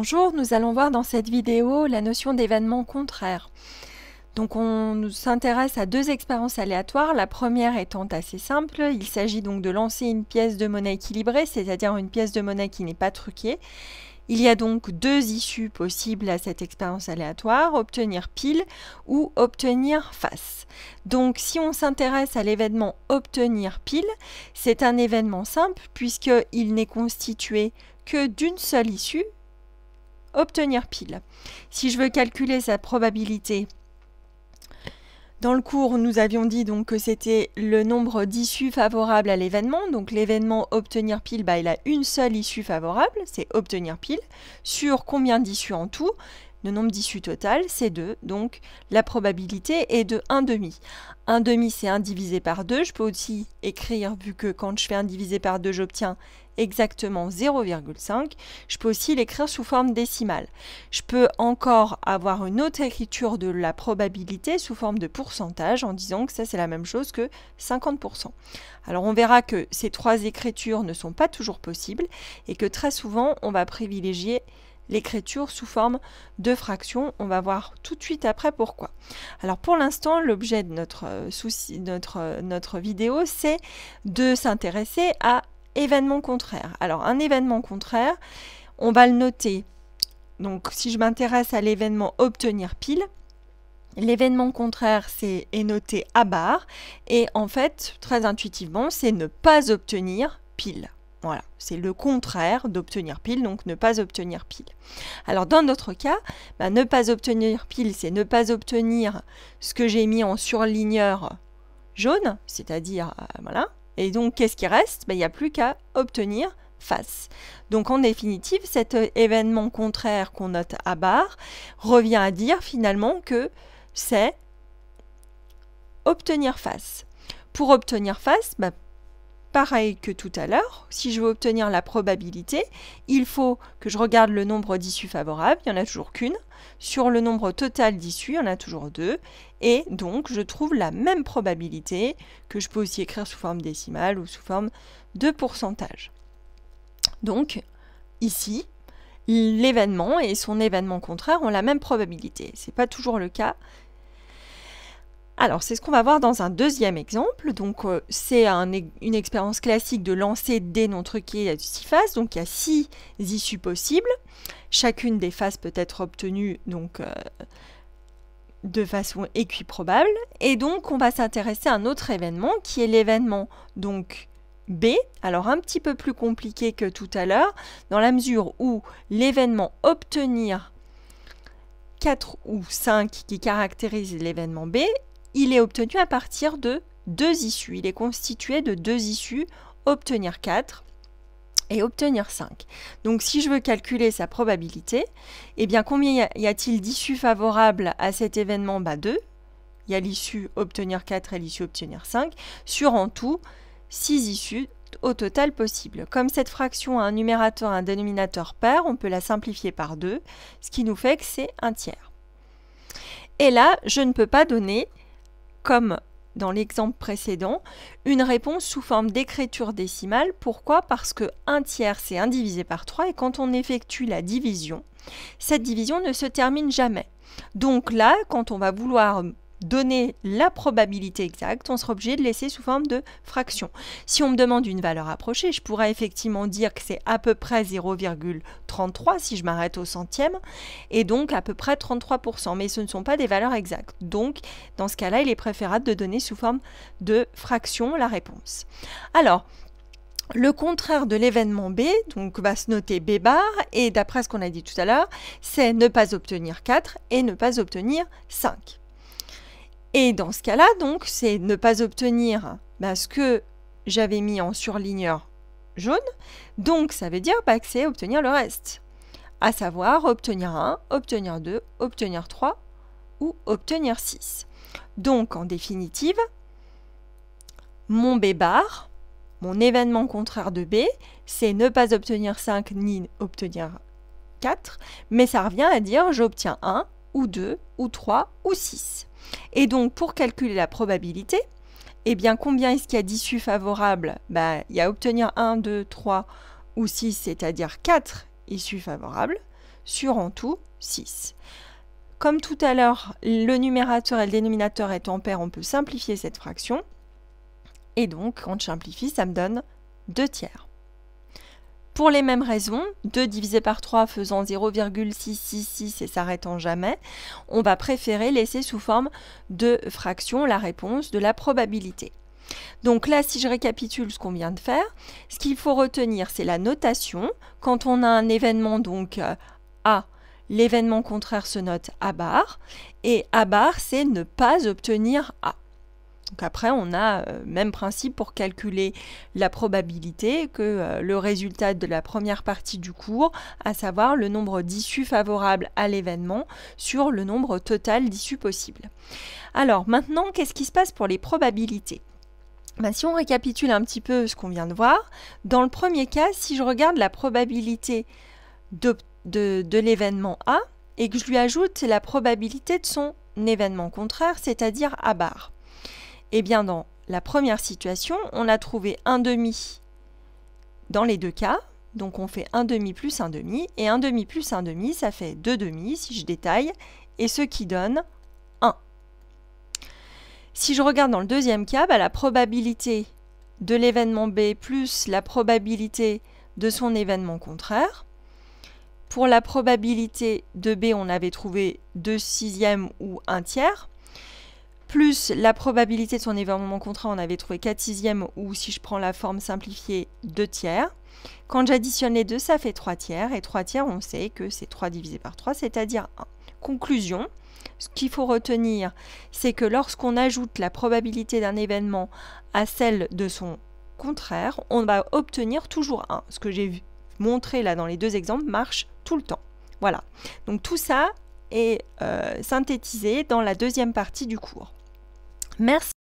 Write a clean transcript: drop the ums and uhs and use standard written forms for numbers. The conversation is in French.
Bonjour, nous allons voir dans cette vidéo la notion d'événement contraire. Donc on s'intéresse à deux expériences aléatoires, la première étant assez simple, il s'agit donc de lancer une pièce de monnaie équilibrée, c'est-à-dire une pièce de monnaie qui n'est pas truquée. Il y a donc deux issues possibles à cette expérience aléatoire, obtenir pile ou obtenir face. Donc si on s'intéresse à l'événement obtenir pile, c'est un événement simple puisqu'il n'est constitué que d'une seule issue, obtenir pile. Si je veux calculer sa probabilité, dans le cours, nous avions dit donc que c'était le nombre d'issues favorables à l'événement. Donc l'événement obtenir pile, il a une seule issue favorable, c'est obtenir pile. Sur combien d'issues en tout? Le nombre d'issues total, c'est 2. Donc la probabilité est de 1,5. 1,5, c'est 1 divisé par 2. Je peux aussi écrire, vu que quand je fais 1 divisé par 2, j'obtiens exactement 0,5. Je peux aussi l'écrire sous forme décimale. Je peux encore avoir une autre écriture de la probabilité sous forme de pourcentage en disant que ça c'est la même chose que 50%. Alors on verra que ces trois écritures ne sont pas toujours possibles et que très souvent on va privilégier l'écriture sous forme de fraction. On va voir tout de suite après pourquoi. Alors pour l'instant, l'objet de notre vidéo, c'est de s'intéresser à événement contraire. Alors un événement contraire, on va le noter. Donc si je m'intéresse à l'événement obtenir pile, l'événement contraire est noté à barre et en fait, très intuitivement, c'est ne pas obtenir pile. Voilà, c'est le contraire d'obtenir pile, donc ne pas obtenir pile. Alors dans notre cas, ne pas obtenir pile, c'est ne pas obtenir ce que j'ai mis en surligneur jaune, c'est-à-dire, voilà. Et donc, qu'est-ce qui reste? Il n'y a plus qu'à obtenir face. Donc en définitive, cet événement contraire qu'on note à barre revient à dire finalement que c'est obtenir face. Pour obtenir face, pareil que tout à l'heure, si je veux obtenir la probabilité, il faut que je regarde le nombre d'issues favorables, il n'y en a toujours qu'une. Sur le nombre total d'issues, il y en a toujours 2. Et donc, je trouve la même probabilité que je peux aussi écrire sous forme décimale ou sous forme de pourcentage. Donc, ici, l'événement et son événement contraire ont la même probabilité. Ce n'est pas toujours le cas. Alors, c'est ce qu'on va voir dans un deuxième exemple. Donc, c'est une expérience classique de lancer des non truqués à 6 faces. Donc, il y a 6 issues possibles. Chacune des faces peut être obtenue donc, de façon équiprobable. Et donc, on va s'intéresser à un autre événement qui est l'événement donc B. Alors, un petit peu plus compliqué que tout à l'heure, dans la mesure où l'événement obtenir 4 ou 5 qui caractérise l'événement B, il est obtenu à partir de 2 issues. Il est constitué de 2 issues, obtenir 4 et obtenir 5. Donc si je veux calculer sa probabilité, eh bien combien y a-t-il d'issues favorables à cet événement? 2. Il y a l'issue obtenir 4 et l'issue obtenir 5. Sur en tout, 6 issues au total possibles. Comme cette fraction a un numérateur et un dénominateur pair, on peut la simplifier par 2, ce qui nous fait que c'est 1/3. Et là, je ne peux pas donner, comme dans l'exemple précédent, une réponse sous forme d'écriture décimale. Pourquoi? Parce que 1/3, c'est 1 divisé par 3, et quand on effectue la division, cette division ne se termine jamais. Donc là, quand on va vouloir donner la probabilité exacte, on sera obligé de laisser sous forme de fraction. Si on me demande une valeur approchée, je pourrais effectivement dire que c'est à peu près 0,33 si je m'arrête au centième, et donc à peu près 33%, mais ce ne sont pas des valeurs exactes. Donc, dans ce cas-là, il est préférable de donner sous forme de fraction la réponse. Alors, le contraire de l'événement B, donc va se noter B bar, et d'après ce qu'on a dit tout à l'heure, c'est ne pas obtenir 4 et ne pas obtenir 5. Et dans ce cas-là, donc, c'est ne pas obtenir ce que j'avais mis en surligneur jaune. Donc, ça veut dire que c'est obtenir le reste. À savoir, obtenir 1, obtenir 2, obtenir 3 ou obtenir 6. Donc, en définitive, mon B bar, mon événement contraire de B, c'est ne pas obtenir 5 ni obtenir 4. Mais ça revient à dire j'obtiens 1 ou 2 ou 3 ou 6. Et donc, pour calculer la probabilité, eh bien, combien est-ce qu'il y a d'issues favorables? Il y a obtenir 1, 2, 3 ou 6, c'est-à-dire 4 issues favorables, sur en tout 6. Comme tout à l'heure, le numérateur et le dénominateur étant pairs, on peut simplifier cette fraction. Et donc, quand je simplifie, ça me donne 2 tiers. Pour les mêmes raisons, 2 divisé par 3 faisant 0,666 et s'arrêtant jamais, on va préférer laisser sous forme de fraction la réponse de la probabilité. Donc là, si je récapitule ce qu'on vient de faire, ce qu'il faut retenir, c'est la notation. Quand on a un événement donc A, l'événement contraire se note A bar, et A bar, c'est ne pas obtenir A. Donc après, on a même principe pour calculer la probabilité que le résultat de la première partie du cours, à savoir le nombre d'issues favorables à l'événement sur le nombre total d'issues possibles. Alors maintenant, qu'est-ce qui se passe pour les probabilités ? Si on récapitule un petit peu ce qu'on vient de voir, dans le premier cas, si je regarde la probabilité de l'événement A et que je lui ajoute la probabilité de son événement contraire, c'est-à-dire A bar, eh bien dans la première situation, on a trouvé 1/2 dans les deux cas, donc on fait 1/2 plus 1/2, et 1/2 plus 1/2, ça fait 2/2 si je détaille, et ce qui donne 1. Si je regarde dans le deuxième cas, la probabilité de l'événement B plus la probabilité de son événement contraire. Pour la probabilité de B, on avait trouvé 2/6 ou 1/3. Plus la probabilité de son événement contraire, on avait trouvé 4/6 ou, si je prends la forme simplifiée, 2/3. Quand j'additionne les deux, ça fait 3/3. Et 3/3, on sait que c'est 3 divisé par 3, c'est-à-dire 1. Conclusion, ce qu'il faut retenir, c'est que lorsqu'on ajoute la probabilité d'un événement à celle de son contraire, on va obtenir toujours 1. Ce que j'ai montré là dans les deux exemples marche tout le temps. Voilà. Donc tout ça est synthétisé dans la deuxième partie du cours. Merci.